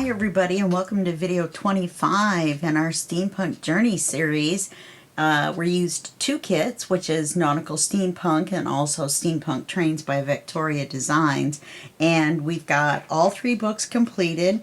Hi everybody, and welcome to video 25 in our Steampunk Journey series. We used two kits, which is Nautical Steampunk and also Steampunk Trains by Victoria Designs, and we've got all three books completed.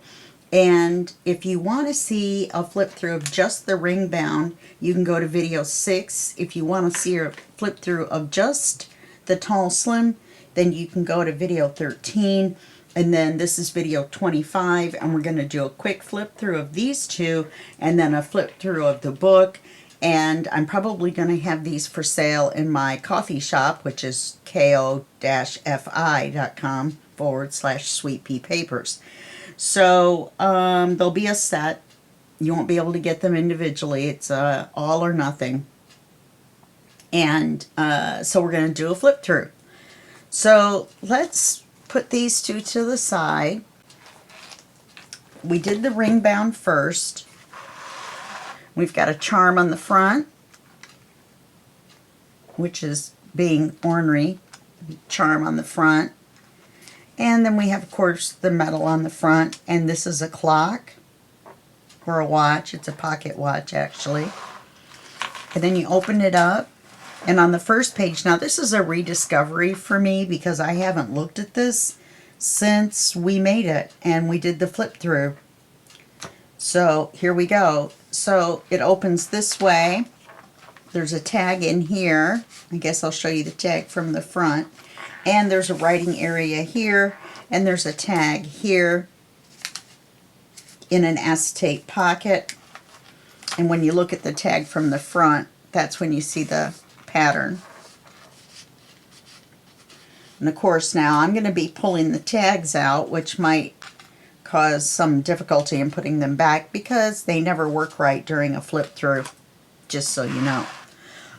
And if you want to see a flip through of just the ring bound, you can go to video 6. If you want to see a flip through of just the tall slim, then you can go to video 13. And then this is video 25, and we're going to do a quick flip through of these two and then a flip through of the book. And I'm probably going to have these for sale in my coffee shop, which is ko-fi.com/Sweet Pea Papers. So there'll be a set. You won't be able to get them individually. It's all or nothing. And so we're going to do a flip through. So let's put these two to the side. We did the ring bound first. We've got a charm on the front, which is being ornery. Charm on the front. And then we have, of course, the metal on the front. And this is a clock or a watch. It's a pocket watch, actually. And then you open it up. And on the first page, now this is a rediscovery for me because I haven't looked at this since we made it and we did the flip through. So here we go. So it opens this way. There's a tag in here. I guess I'll show you the tag from the front. And there's a writing area here. And there's a tag here in an acetate pocket. And when you look at the tag from the front, that's when you see the pattern. And of course now I'm going to be pulling the tags out, which might cause some difficulty in putting them back because they never work right during a flip through, just so you know.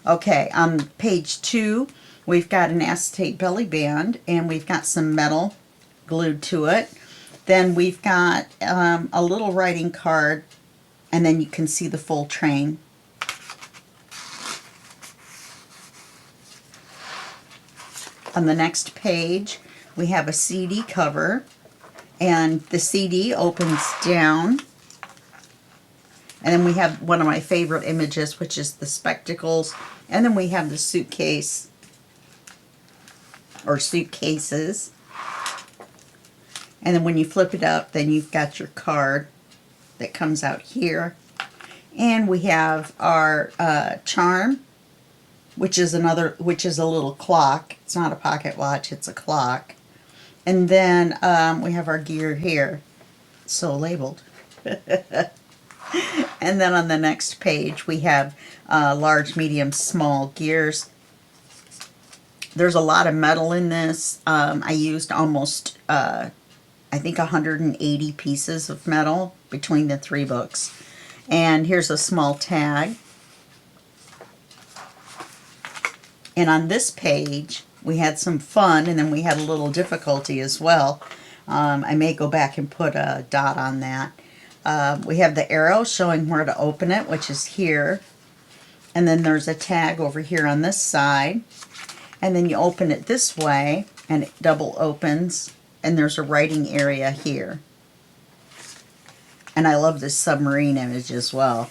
Okay, on page 2 we've got an acetate belly band and we've got some metal glued to it. Then we've got a little writing card, and then you can see the full train. On the next page, we have a CD cover, and the CD opens down. And then we have one of my favorite images, which is the spectacles. And then we have the suitcase, or suitcases. And then when you flip it up, then you've got your card that comes out here. And we have our charm, which is a little clock. It's not a pocket watch, it's a clock. And then we have our gear here, so labeled. And then on the next page we have large, medium, small gears. There's a lot of metal in this. I used almost, I think 180 pieces of metal between the three books. And here's a small tag. And on this page, we had some fun, and then we had a little difficulty as well. I may go back and put a dot on that. We have the arrow showing where to open it, which is here. And then there's a tag over here on this side. And then you open it this way, and it double opens, and there's a writing area here. And I love this submarine image as well.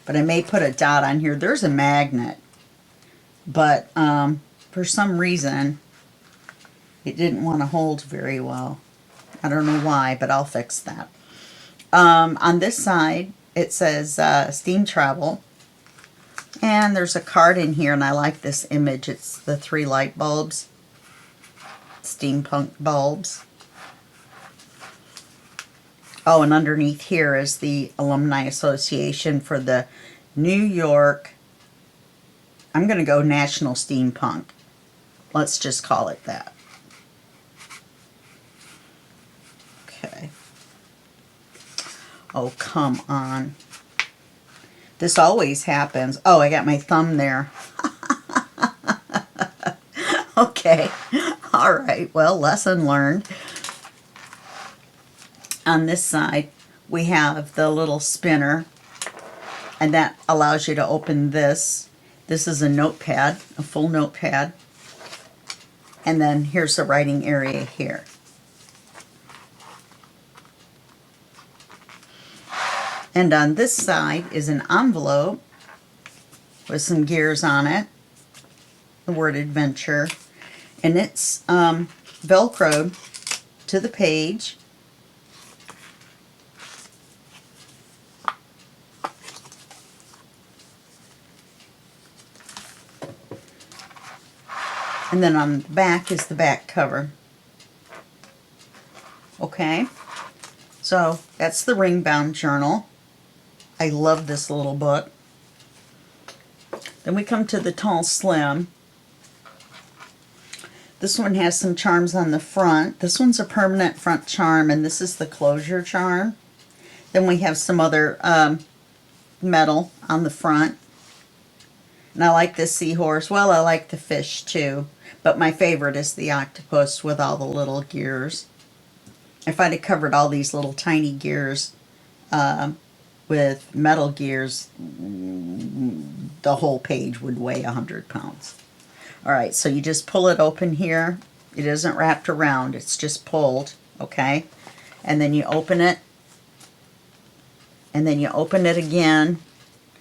But I may put a dot on here. There's a magnet, but for some reason it didn't want to hold very well. I don't know why, but I'll fix that. On this side it says steam travel, and there's a card in here, and I like this image. It's the 3 light bulbs, steampunk bulbs. Oh, and underneath here is the Alumni Association for the New York, I'm going to go National Steampunk. Let's just call it that. Okay. Oh, come on. This always happens. Oh, I got my thumb there. Okay. All right. Well, lesson learned. On this side, we have the little spinner, and that allows you to open this. This is a notepad, a full notepad. And then here's the writing area here. And on this side is an envelope with some gears on it, the word adventure, and it's Velcroed to the page. And then on the back is the back cover. Okay, so that's the ring-bound journal. I love this little book. Then we come to the Tall Slim. This one has some charms on the front. This one's a permanent front charm, and this is the closure charm. Then we have some other metal on the front. And I like this seahorse. Well, I like the fish too, but my favorite is the octopus with all the little gears. If I'd have covered all these little tiny gears with metal gears, the whole page would weigh 100 pounds. All right, so you just pull it open here. It isn't wrapped around, it's just pulled, okay? And then you open it, and then you open it again,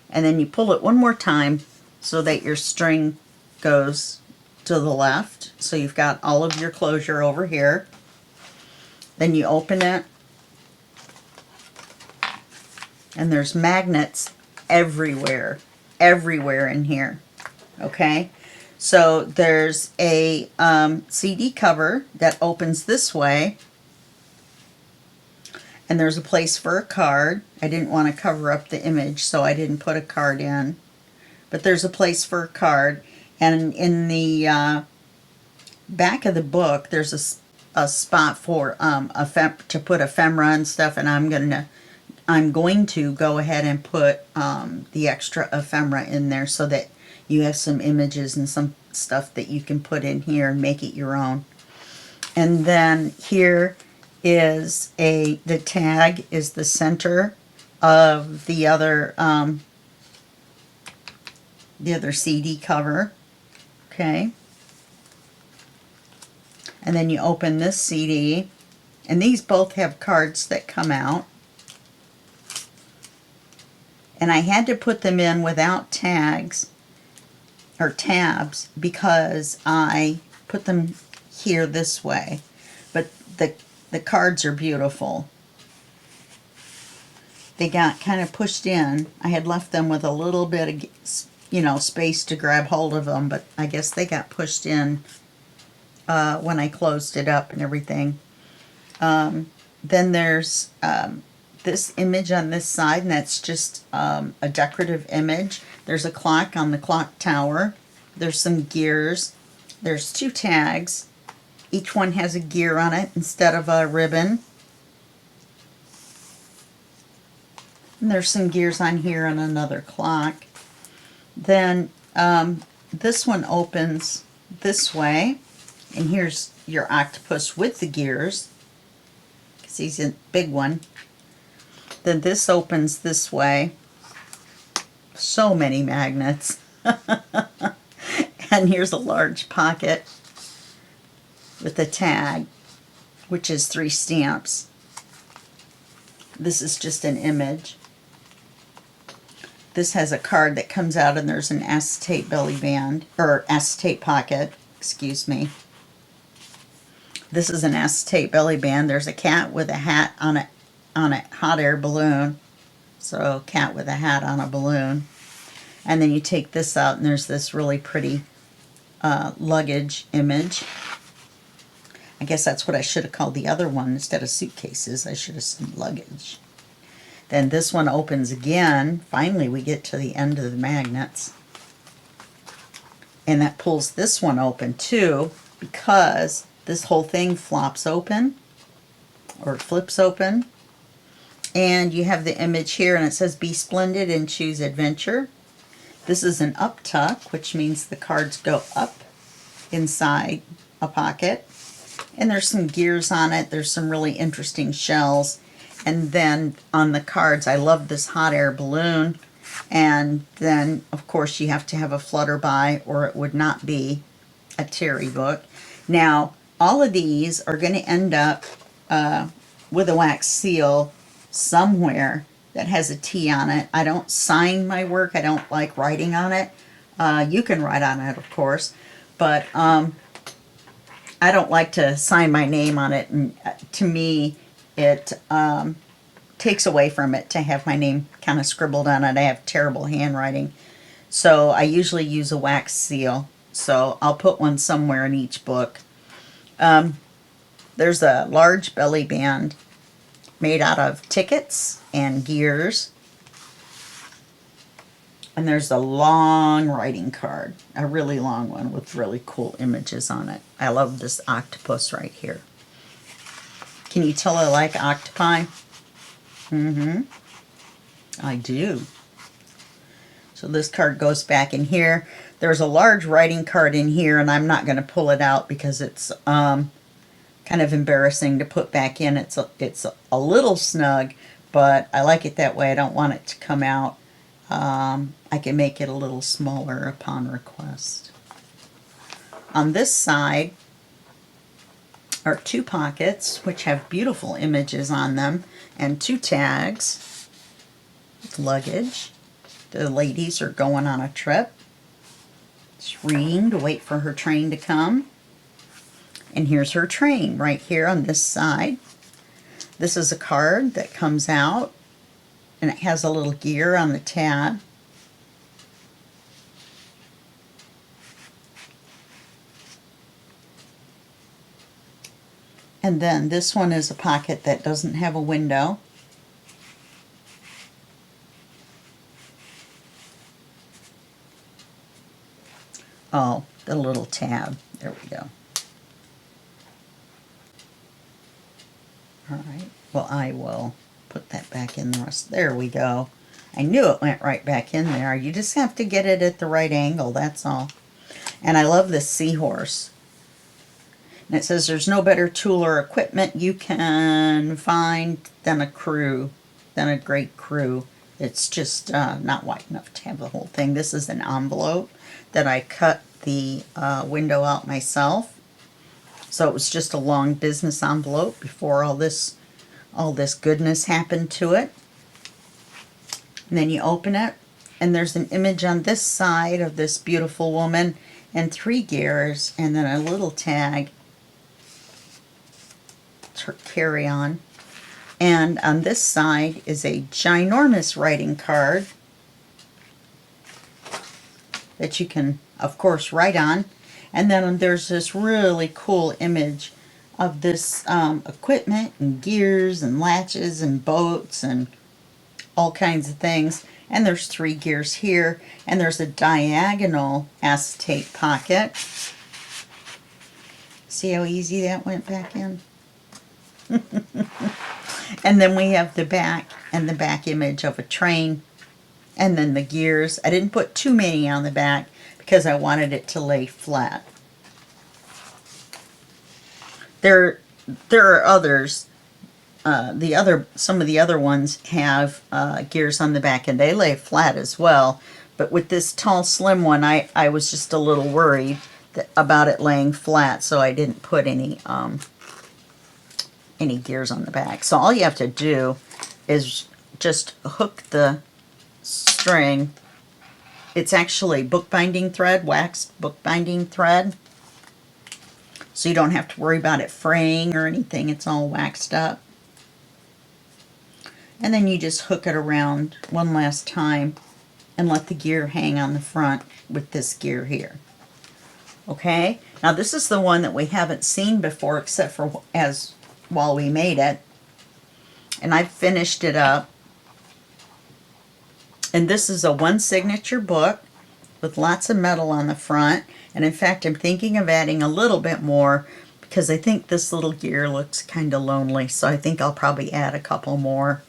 and then you pull it one more time so that your string goes to the left. So you've got all of your closure over here. Then you open it, and there's magnets everywhere in here, okay? So there's a CD cover that opens this way, and there's a place for a card. I didn't want to cover up the image, so I didn't put a card in, but there's a place for a card. And in the back of the book, there's a spot for to put ephemera and stuff, and I'm going to go ahead and put the extra ephemera in there so that you have some images and some stuff that you can put in here and make it your own. And then here is the tag is the center of the other CD cover, okay? And then you open this CD, and these both have cards that come out. And I had to put them in without tags or tabs because I put them here this way. But the cards are beautiful. They got kind of pushed in. I had left them with a little bit of, space to grab hold of them, but I guess they got pushed in when I closed it up and everything. Then there's this image on this side, and that's just a decorative image. There's a clock on the clock tower. There's some gears. There's 2 tags. Each one has a gear on it instead of a ribbon. And there's some gears on here and another clock. Then this one opens this way, and here's your octopus with the gears, because he's a big one. Then this opens this way. So many magnets. And here's a large pocket with a tag, which is 3 stamps. This is just an image. This has a card that comes out, and there's an acetate belly band, or acetate pocket, excuse me. This is an acetate belly band. There's a cat with a hat on a hot air balloon. So cat with a hat on a balloon. And then you take this out, and there's this really pretty luggage image. I guess that's what I should have called the other one. Instead of suitcases, I should have said luggage. Then this one opens again. Finally, we get to the end of the magnets. And that pulls this one open too, because this whole thing flops open or flips open. And you have the image here, and it says, "Be splendid and choose adventure." This is an up tuck, which means the cards go up inside a pocket. And there's some gears on it. There's some really interesting shells. And then on the cards, I love this hot air balloon. And then, of course, you have to have a flutterby, or it would not be a Terry book. Now, all of these are going to end up with a wax seal somewhere that has a T on it. I don't sign my work. I don't like writing on it. You can write on it, of course, but I don't like to sign my name on it. And to me, it takes away from it to have my name kind of scribbled on it. I have terrible handwriting. So I usually use a wax seal. So I'll put one somewhere in each book. There's a large belly band made out of tickets and gears. And there's a long writing card, a really long one with really cool images on it. I love this octopus right here. Can you tell I like octopi? I do. So this card goes back in here. There's a large writing card in here, and I'm not going to pull it out because it's kind of embarrassing to put back in. It's a little snug, but I like it that way. I don't want it to come out. I can make it a little smaller upon request. On this side are 2 pockets, which have beautiful images on them, and 2 tags with luggage. The ladies are going on a trip. She's reading to wait for her train to come. And here's her train right here on this side. This is a card that comes out, and it has a little gear on the tab. And then this one is a pocket that doesn't have a window. Oh, the little tab. There we go. All right. Well, I will put that back in the rest. There we go. I knew it went right back in there. You just have to get it at the right angle, that's all. And I love this seahorse. And it says there's no better tool or equipment you can find than a crew, than a great crew. It's just not wide enough to have the whole thing. This is an envelope that I cut the window out myself. So it was just a long business envelope before all this goodness happened to it. And then you open it, and there's an image on this side of this beautiful woman, and 3 gears, and then a little tag. It's her carry-on. And on this side is a ginormous writing card that you can, of course, write on. And then there's this really cool image of this equipment and gears and latches and boats and all kinds of things. And there's 3 gears here, and there's a diagonal acetate pocket. See how easy that went back in? And then we have the back and the back image of a train, and then the gears. I didn't put too many on the back because I wanted it to lay flat. There are others. Some of the other ones have gears on the back, and they lay flat as well. But with this tall, slim one, I was just a little worried about it laying flat, so I didn't put any gears on the back. So all you have to do is just hook the string. It's actually bookbinding thread, waxed bookbinding thread. So you don't have to worry about it fraying or anything. It's all waxed up. And then you just hook it around one last time and let the gear hang on the front with this gear here. Okay? Now this is the one that we haven't seen before except for while we made it. And I've finished it up. And this is a 1 signature book with lots of metal on the front. And in fact, I'm thinking of adding a little bit more because I think this little gear looks kind of lonely. So I think I'll probably add a couple more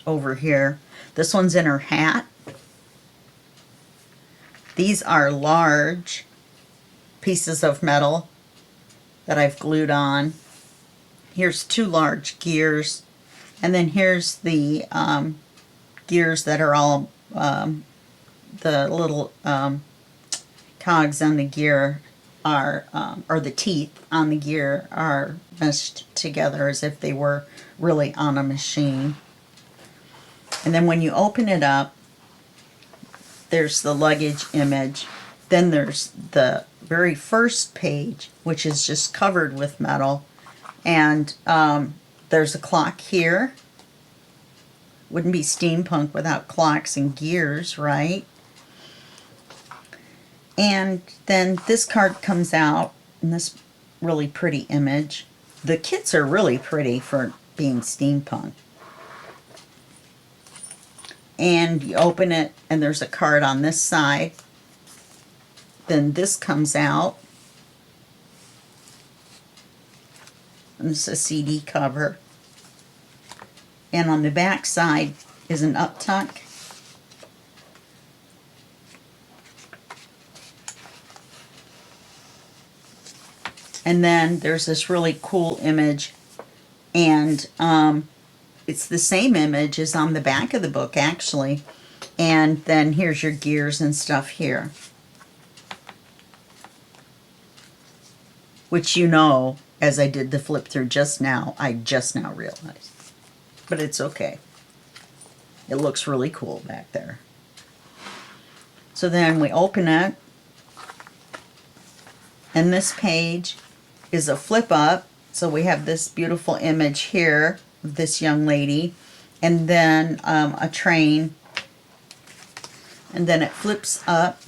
over here. This one's in her hat. These are large pieces of metal that I've glued on. Here's 2 large gears. And then here's the gears that are all, the little cogs on the gear are, or the teeth on the gear are meshed together as if they were really on a machine. And then when you open it up, there's the luggage image. Then there's the very first page, which is just covered with metal. And there's a clock here. Wouldn't be steampunk without clocks and gears, right? And then this card comes out in this really pretty image. The kits are really pretty for being steampunk. And you open it, and there's a card on this side. Then this comes out. And this is a CD cover. And on the back side is an uptuck. And then there's this really cool image, and it's the same image as on the back of the book, actually. And then here's your gears and stuff here, which, you know, as I did the flip through just now, I just now realized. But it's okay. It looks really cool back there. So then we open it, and this page is a flip up. So we have this beautiful image here of this young lady, and then a train, and then it flips up,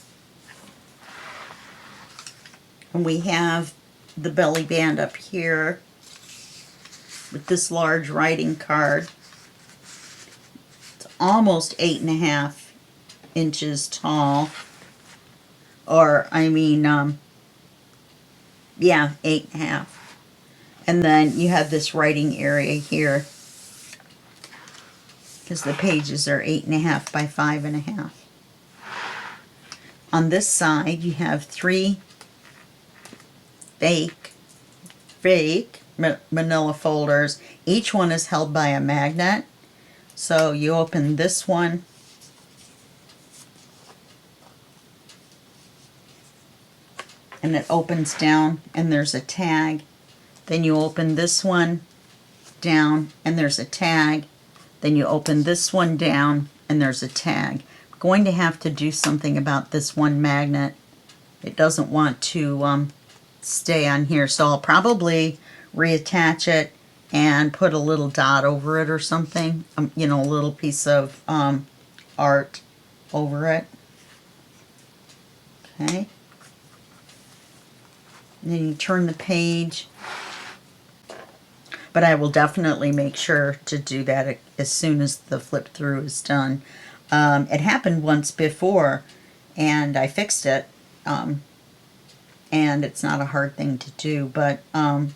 and we have the belly band up here with this large writing card. It's almost 8.5 inches tall, or I mean, yeah, 8.5. And then you have this writing area here, because the pages are 8.5 by 5.5. On this side, you have 3 fake manila folders. Each one is held by a magnet. So you open this one, and it opens down, and there's a tag. Then you open this one down, and there's a tag. Then you open this one down, and there's a tag. I'm going to have to do something about this one magnet. It doesn't want to stay on here, so I'll probably reattach it and put a little dot over it or something. You know, a little piece of art over it. Okay. And then you turn the page. But I will definitely make sure to do that as soon as the flip through is done. It happened once before, and I fixed it. And it's not a hard thing to do, but I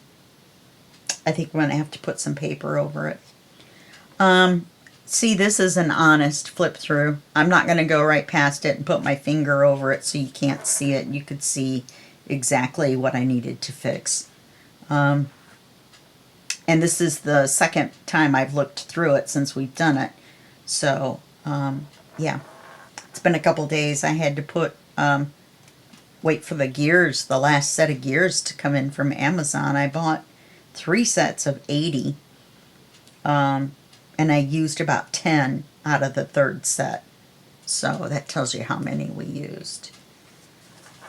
think I'm going to have to put some paper over it. See, this is an honest flip through. I'm not going to go right past it and put my finger over it so you can't see it. You could see exactly what I needed to fix. And this is the second time I've looked through it since we've done it. So, yeah. It's been a couple days. I had to wait for the gears, the last set of gears to come in from Amazon. I bought 3 sets of 80. And I used about 10 out of the 3rd set. So that tells you how many we used.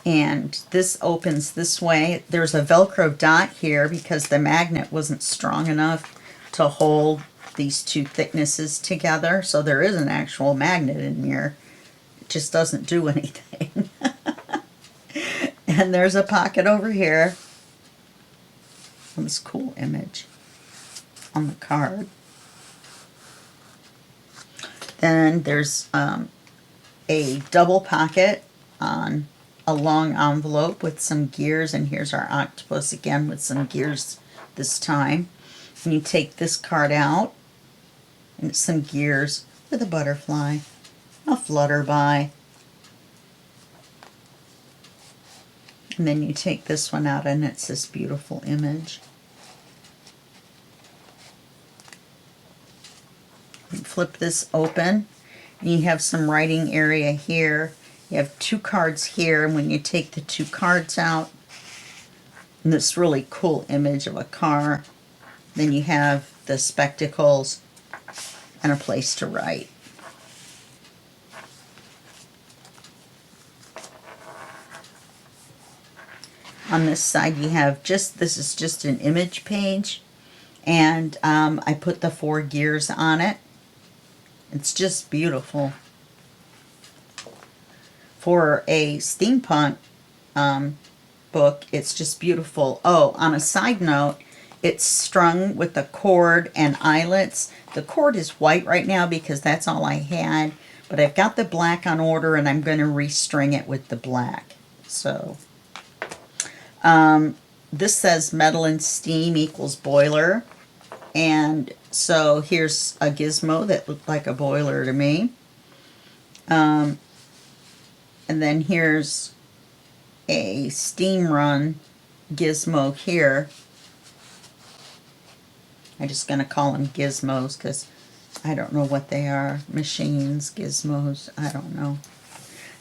And this opens this way. There's a Velcro dot here because the magnet wasn't strong enough to hold these 2 thicknesses together. So there is an actual magnet in here. It just doesn't do anything. And there's a pocket over here. This cool image on the card. Then there's a double pocket on a long envelope with some gears, and here's our octopus again with some gears this time. And you take this card out, and it's some gears with a butterfly, a flutterby. And then you take this one out, and it's this beautiful image. You flip this open, and you have some writing area here. You have 2 cards here, and when you take the 2 cards out, and this really cool image of a car, then you have the spectacles and a place to write. On this side you have this is just an image page, and I put the 4 gears on it. It's just beautiful. For a steampunk book, it's just beautiful. Oh, on a side note, it's strung with a cord and eyelets. The cord is white right now because that's all I had, but I've got the black on order and I'm going to restring it with the black. So this says metal and steam equals boiler, and so here's a gizmo that looked like a boiler to me. And then here's a steam run gizmo here. I'm just going to call them gizmos because I don't know what they are. Machines, gizmos, I don't know.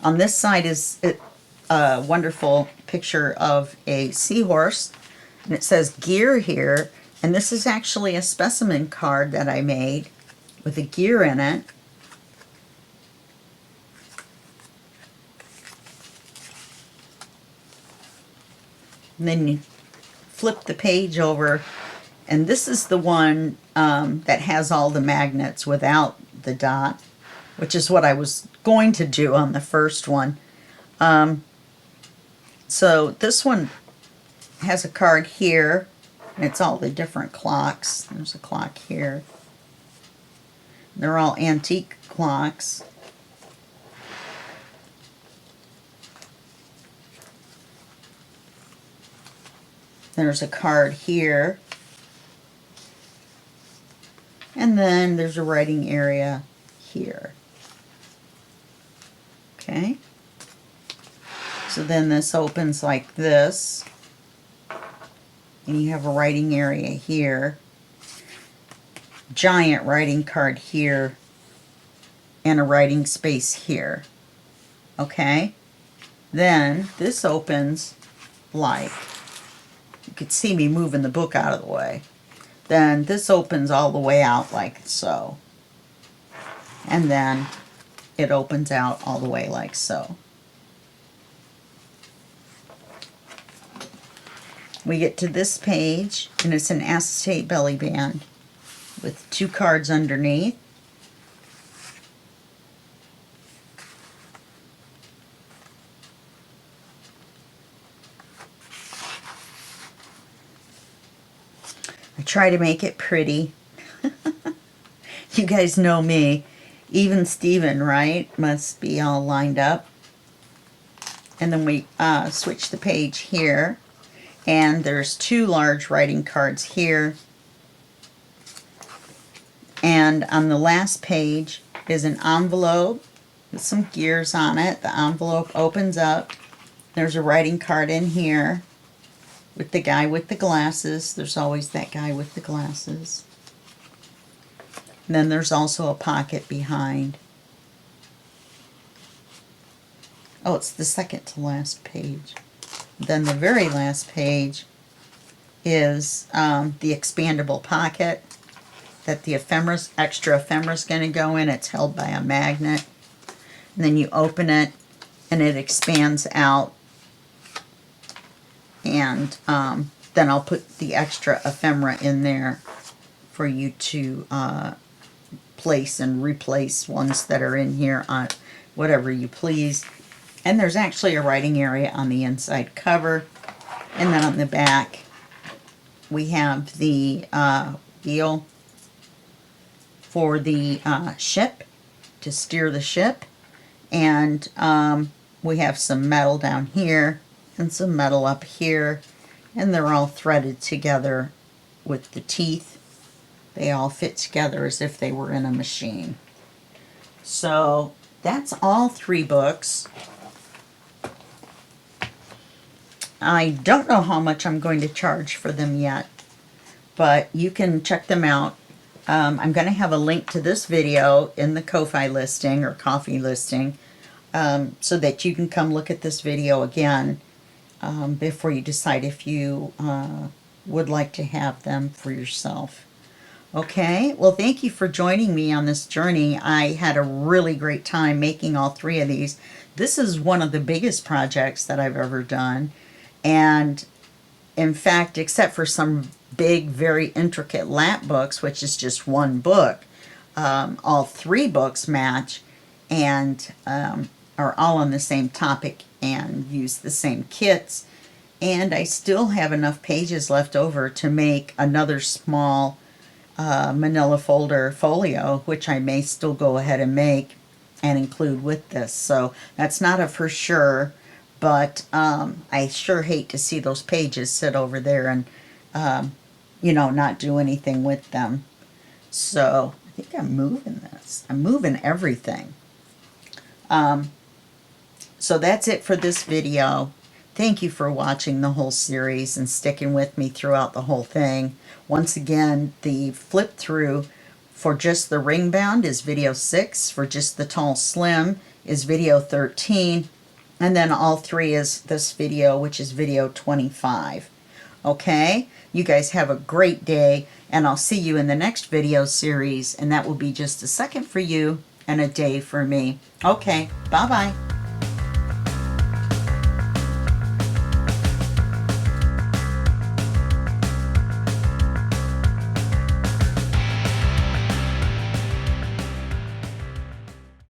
On this side is a wonderful picture of a seahorse, and it says gear here, and this is actually a specimen card that I made with a gear in it. And then you flip the page over, and this is the one that has all the magnets without the dot, which is what I was going to do on the first one. So this one has a card here, and it's all the different clocks. There's a clock here. They're all antique clocks. There's a card here. And then there's a writing area here. Okay. So then this opens like this. And you have a writing area here. Giant writing card here. And a writing space here. Okay. Then this opens like, you could see me moving the book out of the way. Then this opens all the way out like so. And then it opens out all the way like so. We get to this page, and it's an acetate belly band with 2 cards underneath. I try to make it pretty. You guys know me. Even Steven, right? Must be all lined up. And then we switch the page here. And there's 2 large writing cards here. And on the last page is an envelope with some gears on it. The envelope opens up. There's a writing card in here with the guy with the glasses. There's always that guy with the glasses. And then there's also a pocket behind. Oh, it's the second to last page. Then the very last page is the expandable pocket that the extra ephemera is going to go in. It's held by a magnet. And then you open it and it expands out. And then I'll put the extra ephemera in there for you to place and replace ones that are in here on whatever you please. And there's actually a writing area on the inside cover. And then on the back, we have the wheel for the ship, to steer the ship. And we have some metal down here and some metal up here. And they're all threaded together with the teeth. They all fit together as if they were in a machine. So that's all 3 books. I don't know how much I'm going to charge for them yet, but you can check them out. I'm going to have a link to this video in the Ko-Fi listing or Coffee listing, so that you can come look at this video again before you decide if you would like to have them for yourself. Okay, well, thank you for joining me on this journey. I had a really great time making all 3 of these. This is one of the biggest projects that I've ever done. And in fact, except for some big, very intricate lap books, which is just one book, all 3 books match and are all on the same topic and use the same kits. And I still have enough pages left over to make another small manila folder folio, which I may still go ahead and make and include with this. So that's not a for sure, but I sure hate to see those pages sit over there and not do anything with them. So I think I'm moving this. I'm moving everything. So that's it for this video. Thank you for watching the whole series and sticking with me throughout the whole thing. Once again, the flip through for just the ring bound is video 6. For just the tall slim is video 13. And then all 3 is this video, which is video 25. Okay? You guys have a great day, and I'll see you in the next video series, and that will be just a second for you and a day for me. Okay, bye-bye.